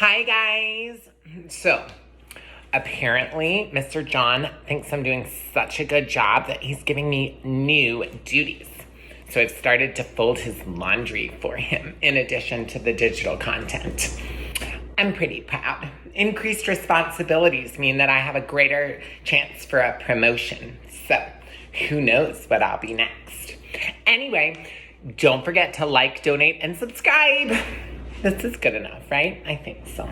Hi guys. So apparently Mr. John thinks I'm doing such a good job that he's giving me new duties. So I've started to fold his laundry for him in addition to the digital content. I'm pretty proud. Increased responsibilities mean that I have a greater chance for a promotion. So who knows what I'll be next. Anyway, don't forget to like, donate, and subscribe. This is good enough, right? I think so.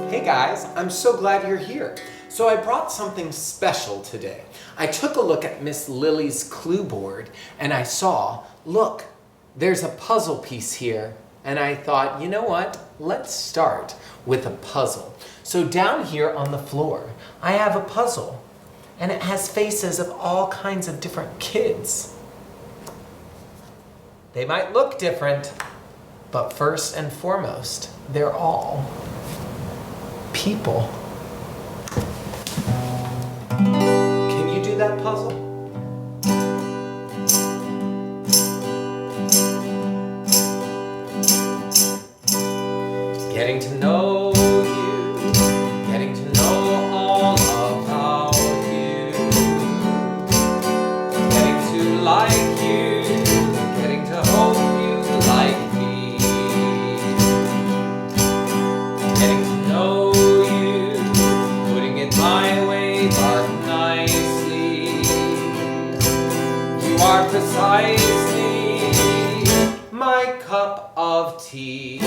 Hey guys, I'm so glad you're here. So I brought something special today. I took a look at Miss Lily's clue board and I saw, look, there's a puzzle piece here. And I thought, you know what? Let's start with a puzzle. So down here on the floor, I have a puzzle and it has faces of all kinds of different kids. They might look different, but first and foremost, they're all people. Can you do that puzzle? Getting to know you, getting to know all about you, getting to like you, getting to hope you like me, getting to know you, putting it my way but nicely. You are precisely my cup of tea.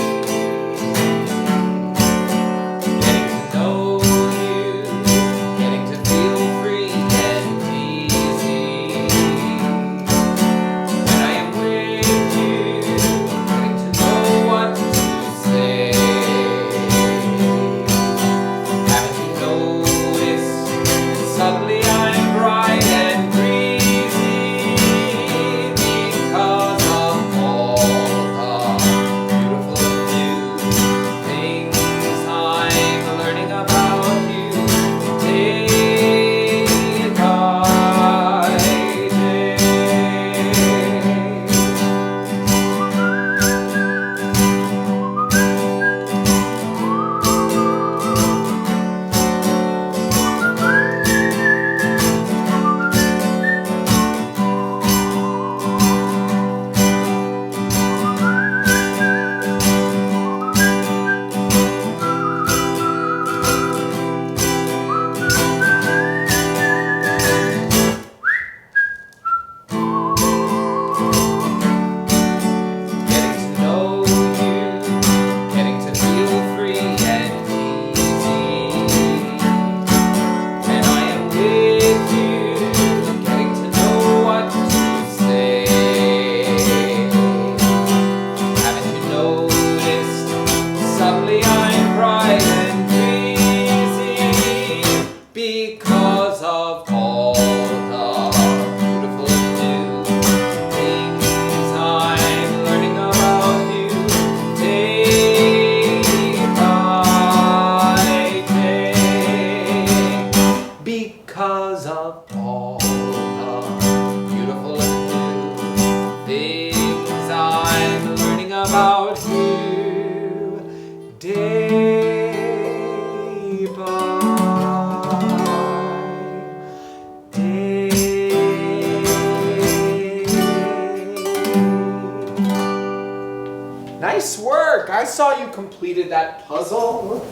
Nice work! I saw you completed that puzzle.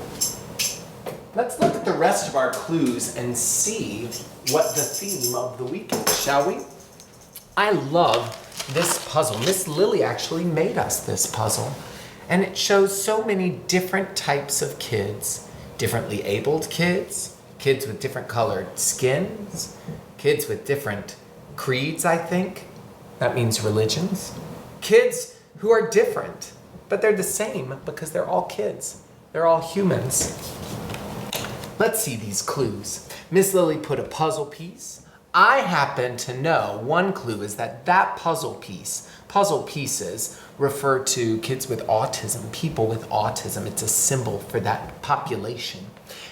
Let's look at the rest of our clues and see what the theme of the week is, shall we? I love this puzzle. Miss Lilly actually made us this puzzle. And it shows so many different types of kids. Differently abled kids, kids with different colored skins, kids with different creeds, I think. That means religions. Kids who are different, but they're the same because they're all kids. They're all humans. Let's see these clues. Miss Lilly put a puzzle piece. I happen to know one clue is that puzzle piece puzzle pieces refer to kids with autism, people with autism. It's a symbol for that population.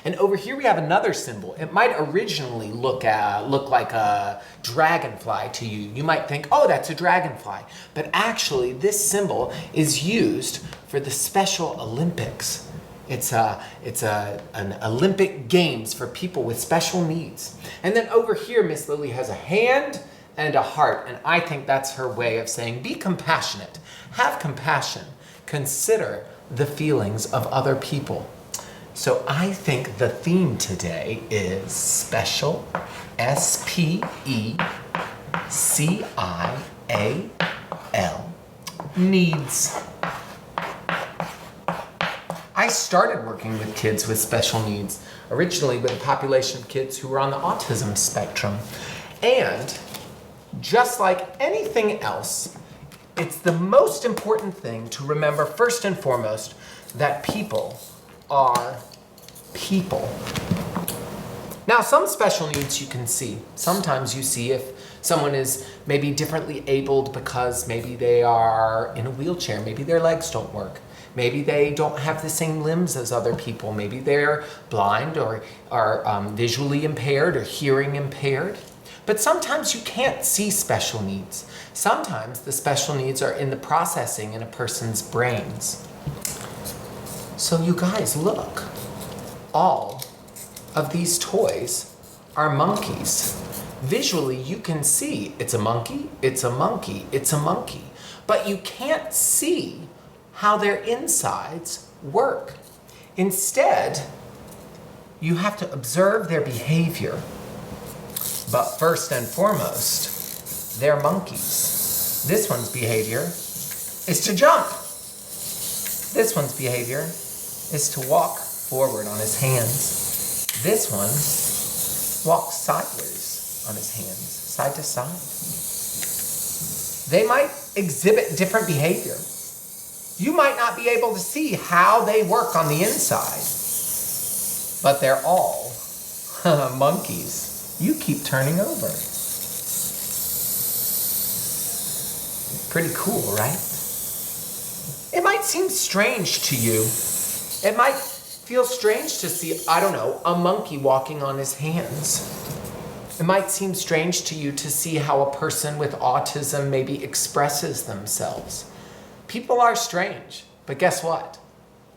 And over here we have another symbol. It might originally look like a dragonfly to you. You might think, oh, that's a dragonfly. But actually, this symbol is used for the Special Olympics. It's an Olympic Games for people with special needs. And then over here, Miss Lilly has a hand and a heart. And I think that's her way of saying, be compassionate. Have compassion. Consider the feelings of other people. So I think the theme today is special, S-P-E-C-I-A-L, needs. I started working with kids with special needs, originally with a population of kids who were on the autism spectrum. And just like anything else, it's the most important thing to remember first and foremost that people are people. Now, some special needs you can see. Sometimes you see if someone is maybe differently abled because maybe they are in a wheelchair, maybe their legs don't work. Maybe they don't have the same limbs as other people. Maybe they're blind or are visually impaired or hearing impaired. But sometimes you can't see special needs. Sometimes the special needs are in the processing in a person's brains. So you guys, look. All of these toys are monkeys. Visually, you can see it's a monkey, it's a monkey, it's a monkey. But you can't see how their insides work. Instead, you have to observe their behavior. But first and foremost, they're monkeys. This one's behavior is to jump. This one's behavior is to walk forward on his hands. This one walks sideways on his hands, side to side. They might exhibit different behavior. You might not be able to see how they work on the inside, but they're all monkeys. You keep turning over. Pretty cool, right? It might seem strange to you. It might feel strange to see, I don't know, a monkey walking on his hands. It might seem strange to you to see how a person with autism maybe expresses themselves. People are strange, but guess what?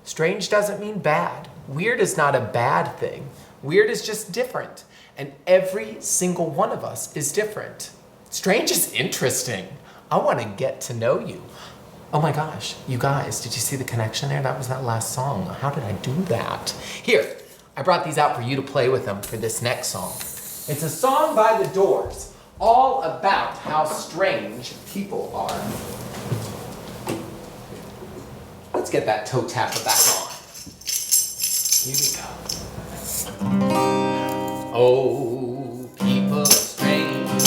Strange doesn't mean bad. Weird is not a bad thing. Weird is just different. And every single one of us is different. Strange is interesting. I want to get to know you. Oh my gosh, you guys, did you see the connection there? That was that last song. How did I do that? Here, I brought these out for you to play with them for this next song. It's a song by The Doors, all about how strange people are. Let's get that toe tapper back on. Here we go. Oh, people are strange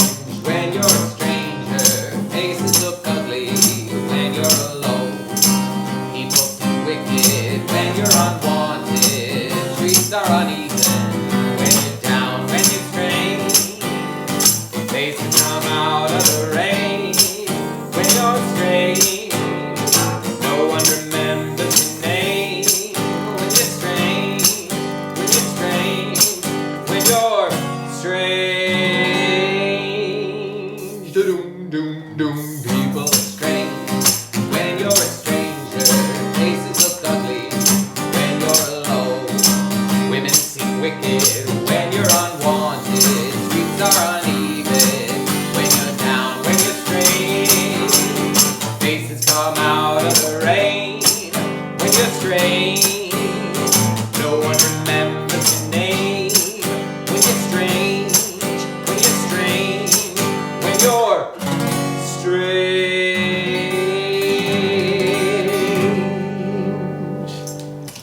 when you're a stranger. Faces look ugly when you're alone. People seem wicked when you're unwanted. Streets are uneven when you're down, when you're strange. Faces come out of the rain when you're strange. No one remembers your name when you're strange. When you're strange. When you're strange. Doom, doom, doom. People are strange when you're a stranger. Faces look ugly when you're alone. Women seem wicked when you're unwanted. Streets are uneven when you're down, when you're strange. Faces come out of the rain when you're strange. No one remembers your name when you're strange. When you're strange. When you're strange.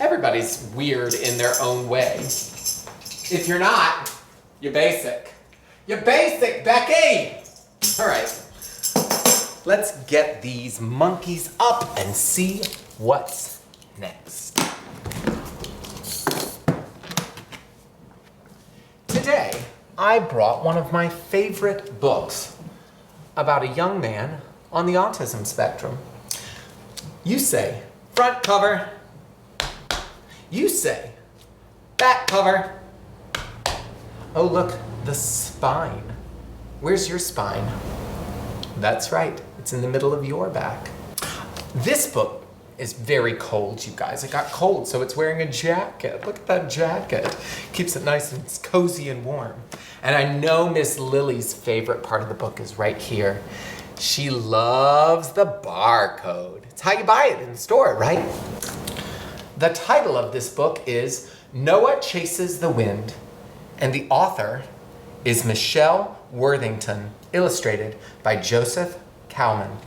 Everybody's weird in their own way. If you're not, you're basic. You're basic, Becky! All right. Let's get these monkeys up and see what's next. Today, I brought one of my favorite books about a young man on the autism spectrum. You say front cover. You say back cover. Oh, look, the spine. Where's your spine? That's right, it's in the middle of your back. This book is very cold, you guys. It got cold, so it's wearing a jacket. Look at that jacket. Keeps it nice and cozy and warm. And I know Miss Lily's favorite part of the book is right here. She loves the barcode. It's how you buy it in the store, right? The title of this book is Noah Chases the Wind, and the author is Michelle Worthington, illustrated by Joseph Cowman.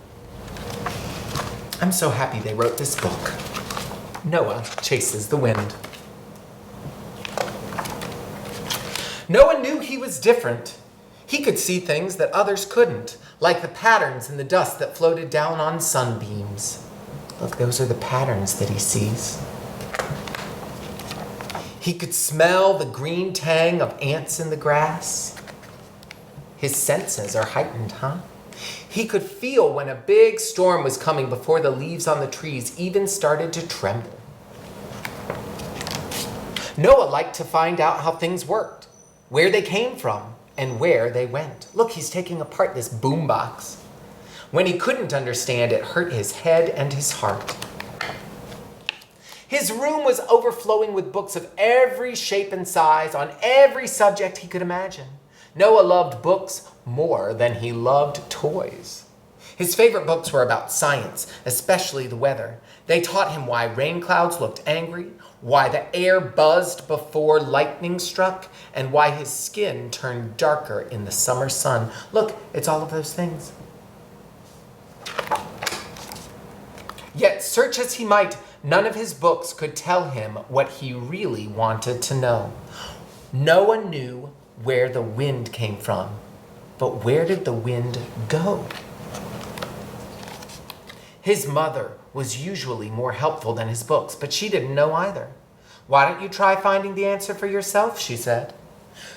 I'm so happy they wrote this book. Noah Chases the Wind. Noah knew he was different. He could see things that others couldn't, like the patterns in the dust that floated down on sunbeams. Look, those are the patterns that he sees. He could smell the green tang of ants in the grass. His senses are heightened, huh? He could feel when a big storm was coming before the leaves on the trees even started to tremble. Noah liked to find out how things worked, where they came from, and where they went. Look, he's taking apart this boombox. When he couldn't understand, it hurt his head and his heart. His room was overflowing with books of every shape and size on every subject he could imagine. Noah loved books more than he loved toys. His favorite books were about science, especially the weather. They taught him why rain clouds looked angry, why the air buzzed before lightning struck, and why his skin turned darker in the summer sun. Look, it's all of those things. Yet, search as he might, none of his books could tell him what he really wanted to know. Noah knew where the wind came from, but where did the wind go? His mother was usually more helpful than his books, but she didn't know either. Why don't you try finding the answer for yourself, she said.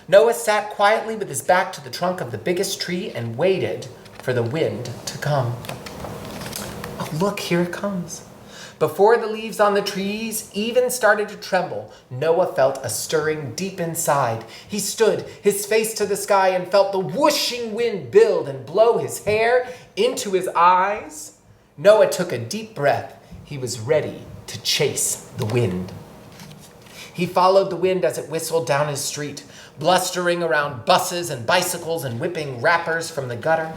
Noah sat quietly with his back to the trunk of the biggest tree and waited for the wind to come. Oh, look, here it comes. Before the leaves on the trees even started to tremble, Noah felt a stirring deep inside. He stood, his face to the sky, and felt the whooshing wind build and blow his hair into his eyes. Noah took a deep breath. He was ready to chase the wind. He followed the wind as it whistled down his street, blustering around buses and bicycles and whipping wrappers from the gutter.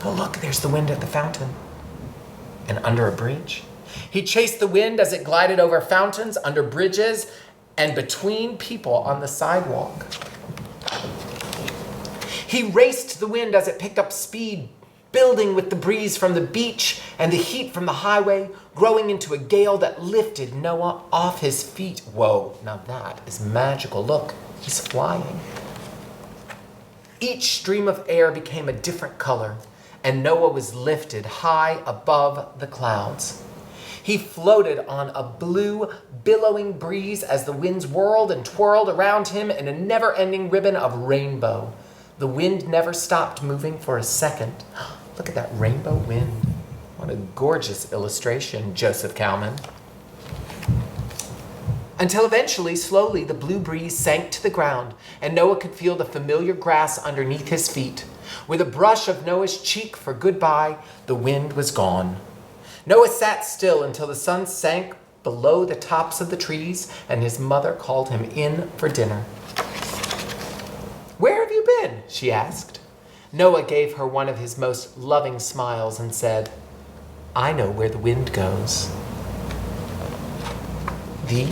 Oh, look, there's the wind at the fountain. And under a bridge. He chased the wind as it glided over fountains, under bridges, and between people on the sidewalk. He raced the wind as it picked up speed, building with the breeze from the beach and the heat from the highway, growing into a gale that lifted Noah off his feet. Whoa, now that is magical. Look, he's flying. Each stream of air became a different color, and Noah was lifted high above the clouds. He floated on a blue, billowing breeze as the winds whirled and twirled around him in a never-ending ribbon of rainbow. The wind never stopped moving for a second. Look at that rainbow wind. What a gorgeous illustration, Joseph Cowman. Until eventually, slowly, the blue breeze sank to the ground, and Noah could feel the familiar grass underneath his feet. With a brush of Noah's cheek for goodbye, the wind was gone. Noah sat still until the sun sank below the tops of the trees and his mother called him in for dinner. "Where have you been?" she asked. Noah gave her one of his most loving smiles and said, "I know where the wind goes." The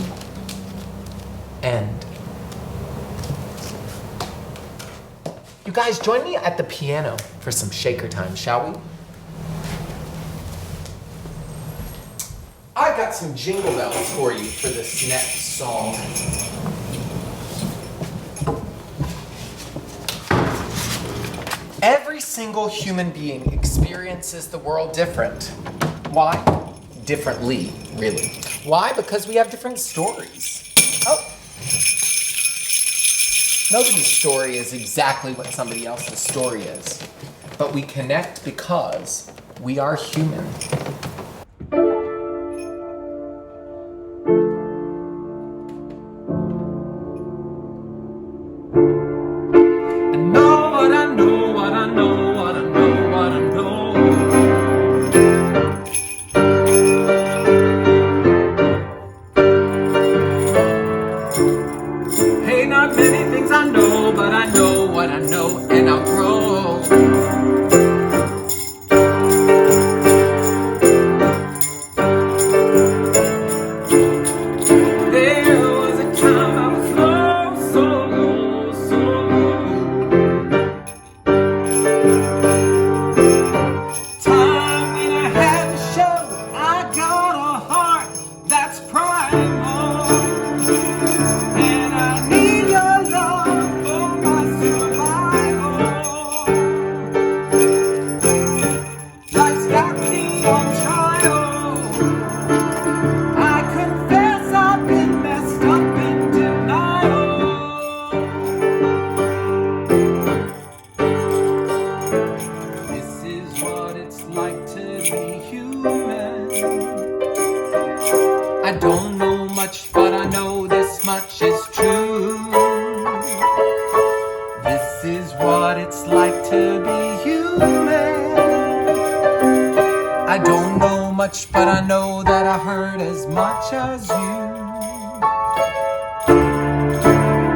end. You guys, join me at the piano for some shaker time, shall we? I got some jingle bells for you for this next song. Every single human being experiences the world different. Why? Differently, really. Why? Because we have different stories. Oh. Nobody's story is exactly what somebody else's story is, but we connect because we are human. I don't know much, but I know this much is true. This is what it's like to be human. I don't know much, but I know that I heard as much as you.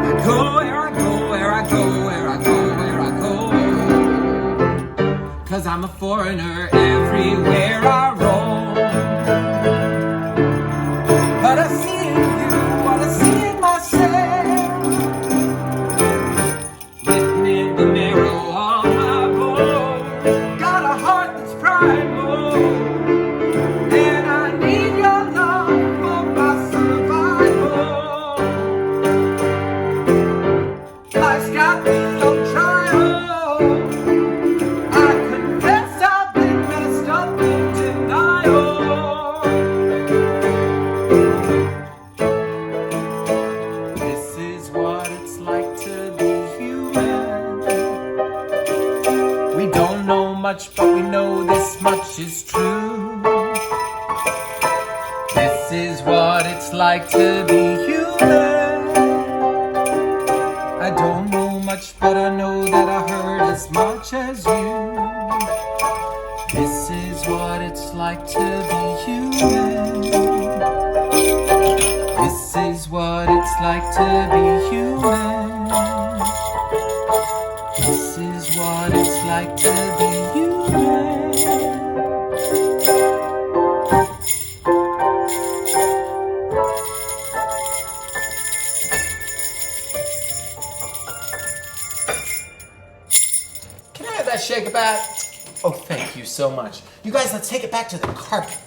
I go where I go, where I go, where I go, where I go. 'Cause I'm a foreigner everywhere I roam. But I see in you what I see in myself, written in the marrow of my bones. Got a heart that's primal, and I need your love for my survival. Life's got me on trial. I confess I've been messed up in denial. Much, but we know this much is true. This is what it's like to be human. I don't know much, but I know that I heard as much as you. This is what it's like to be human. This is what it's like to be human. This is what it's like to be human. Can I have that shake it back? Oh, thank you so much. You guys, let's take it back to the carpet.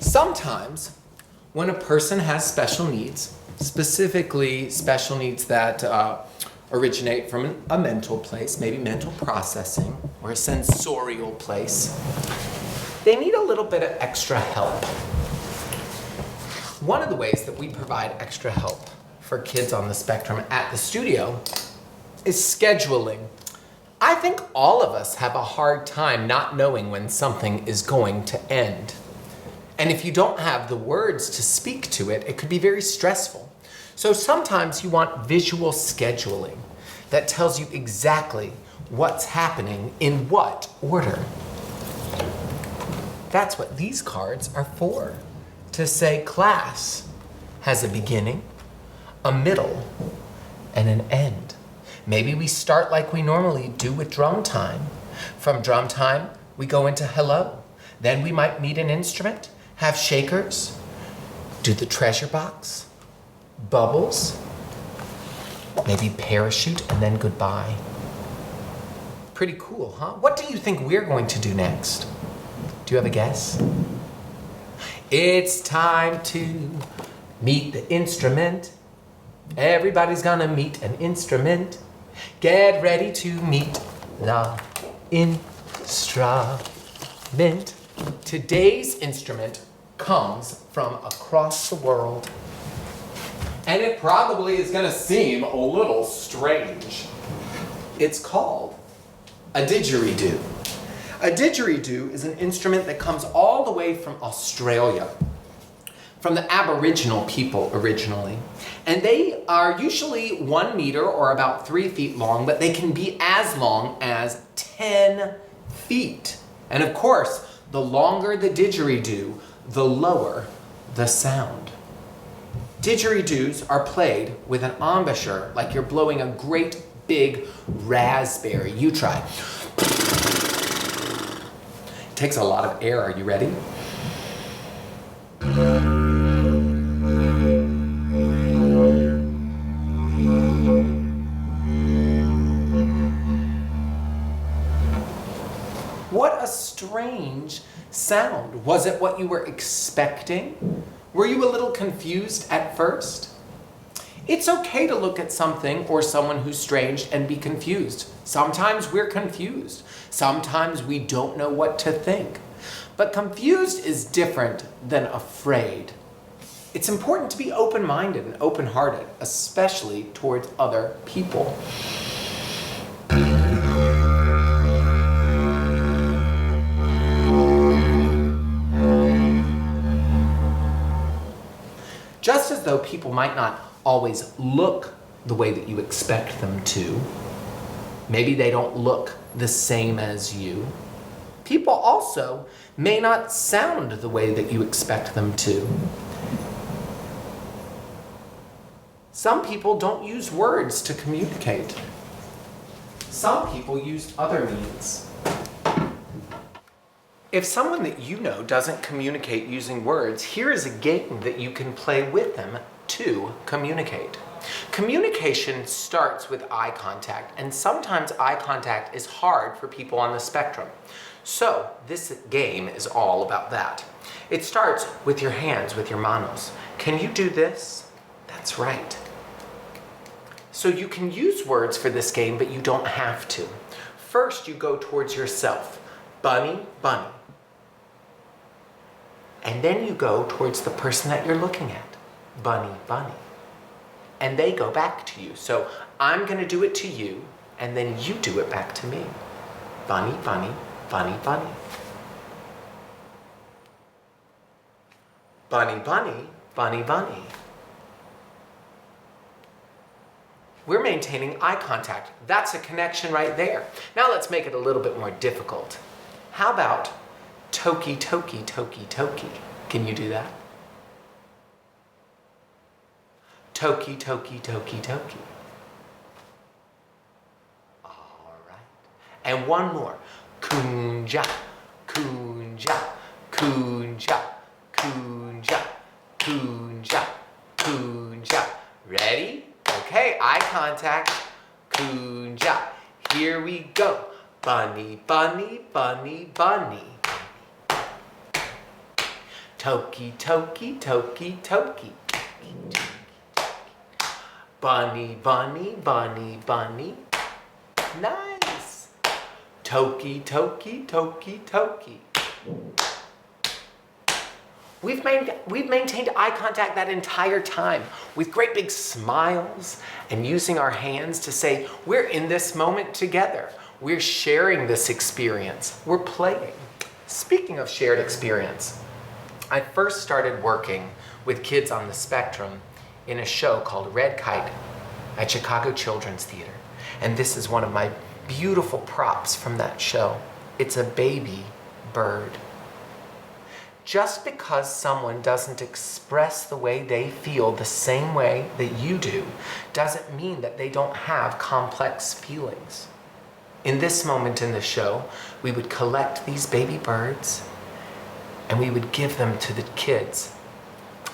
Sometimes, when a person has special needs, specifically special needs that originate from a mental place, maybe mental processing, or a sensorial place, they need a little bit of extra help. One of the ways that we provide extra help for kids on the spectrum at the studio is scheduling. I think all of us have a hard time not knowing when something is going to end. And if you don't have the words to speak to it, it could be very stressful. So sometimes you want visual scheduling that tells you exactly what's happening in what order. That's what these cards are for, to say class has a beginning, a middle, and an end. Maybe we start like we normally do with drum time. From drum time, we go into hello. Then we might meet an instrument, have shakers, do the treasure box, bubbles, maybe parachute, and then goodbye. Pretty cool, huh? What do you think we're going to do next? Do you have a guess? It's time to meet the instrument. Everybody's gonna meet an instrument. Get ready to meet the instrument. Today's instrument comes from across the world. And it probably is going to seem a little strange. It's called a didgeridoo. A didgeridoo is an instrument that comes all the way from Australia, from the Aboriginal people originally. And they are usually 1 meter or about 3 feet long, but they can be as long as 10 feet. And of course, the longer the didgeridoo, the lower the sound. Didgeridoos are played with an embouchure, like you're blowing a great big raspberry. You try. It takes a lot of air. Are you ready? What a strange sound. Was it what you were expecting? Were you a little confused at first? It's okay to look at something or someone who's strange and be confused. Sometimes we're confused. Sometimes we don't know what to think. But confused is different than afraid. It's important to be open-minded and open-hearted, especially towards other people. Just as though people might not always look the way that you expect them to, maybe they don't look the same as you, people also may not sound the way that you expect them to. Some people don't use words to communicate. Some people use other means. If someone that you know doesn't communicate using words, here is a game that you can play with them to communicate. Communication starts with eye contact, and sometimes eye contact is hard for people on the spectrum. So this game is all about that. It starts with your hands, with your manos. Can you do this? That's right. So you can use words for this game, but you don't have to. First, you go towards yourself. Bunny, bunny. And then you go towards the person that you're looking at. Bunny, bunny. And they go back to you. So I'm going to do it to you, and then you do it back to me. Bunny, bunny, bunny, bunny. Bunny, bunny, bunny, bunny. We're maintaining eye contact. That's a connection right there. Now let's make it a little bit more difficult. How about toki, toki, toki, toki? Can you do that? Toki, toki, toki, toki. All right. And one more. Kunja, kunja, kunja, kunja, kunja, kunja. Ready? Okay, eye contact. Kunja. Here we go. Bunny, bunny, bunny, bunny. Toki, toki, toki, toki. Bunny, bunny, bunny, bunny. Nice. Toki, toki, toki, toki. We've maintained eye contact that entire time with great big smiles and using our hands to say, we're in this moment together. We're sharing this experience. We're playing. Speaking of shared experience, I first started working with kids on the spectrum in a show called Red Kite at Chicago Children's Theater. And this is one of my beautiful props from that show. It's a baby bird. Just because someone doesn't express the way they feel the same way that you do, doesn't mean that they don't have complex feelings. In this moment in the show, we would collect these baby birds and we would give them to the kids.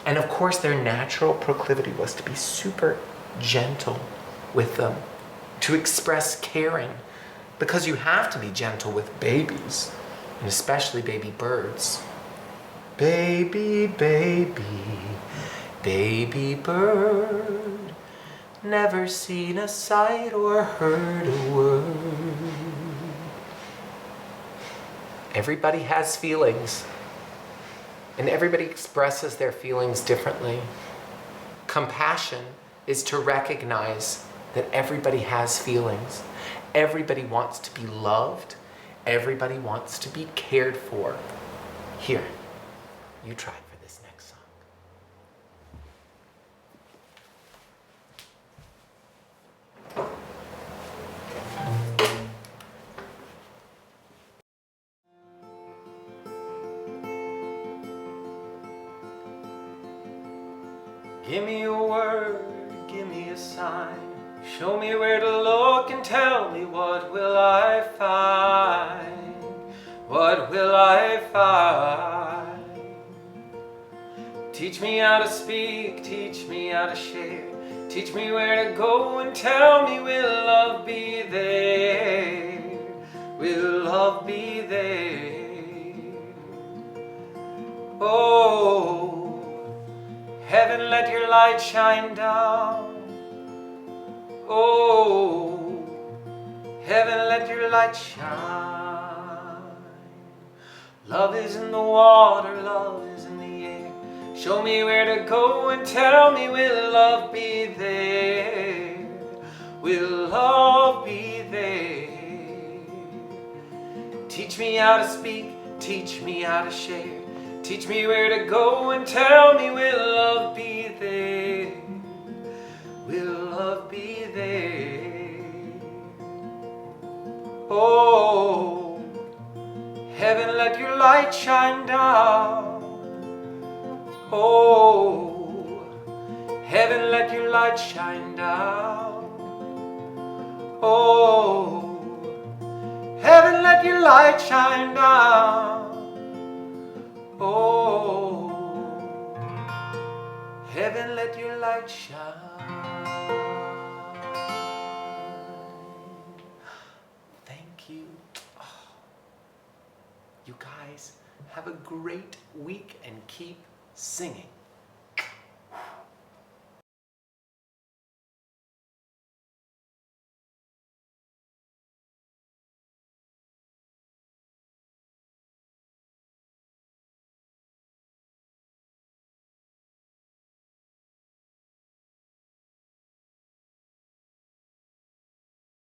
And of course, their natural proclivity was to be super gentle with them, to express caring, because you have to be gentle with babies, and especially baby birds. Baby, baby, baby bird, never seen a sight or heard a word. Everybody has feelings, and everybody expresses their feelings differently. Compassion is to recognize that everybody has feelings. Everybody wants to be loved. Everybody wants to be cared for. Here, you try for this next song. Give me a word, give me a sign. Show me where to look and tell me what will I find? What will I find? Teach me how to speak, teach me how to share. Teach me where to go and tell me will love be there? Will love be there? Oh, heaven, let your light shine down. Oh, heaven, let your light shine. Love is in the water, love is in the air. Show me where to go and tell me will love be there? Will love be there? Teach me how to speak, teach me how to share. Teach me where to go and tell me will love be there? Will love be there? Oh, heaven, let your light shine down. Oh, heaven, let your light shine down. Oh, heaven, let your light shine down. Oh, heaven, let your light shine. Thank you. Oh. You guys have a great week and keep singing.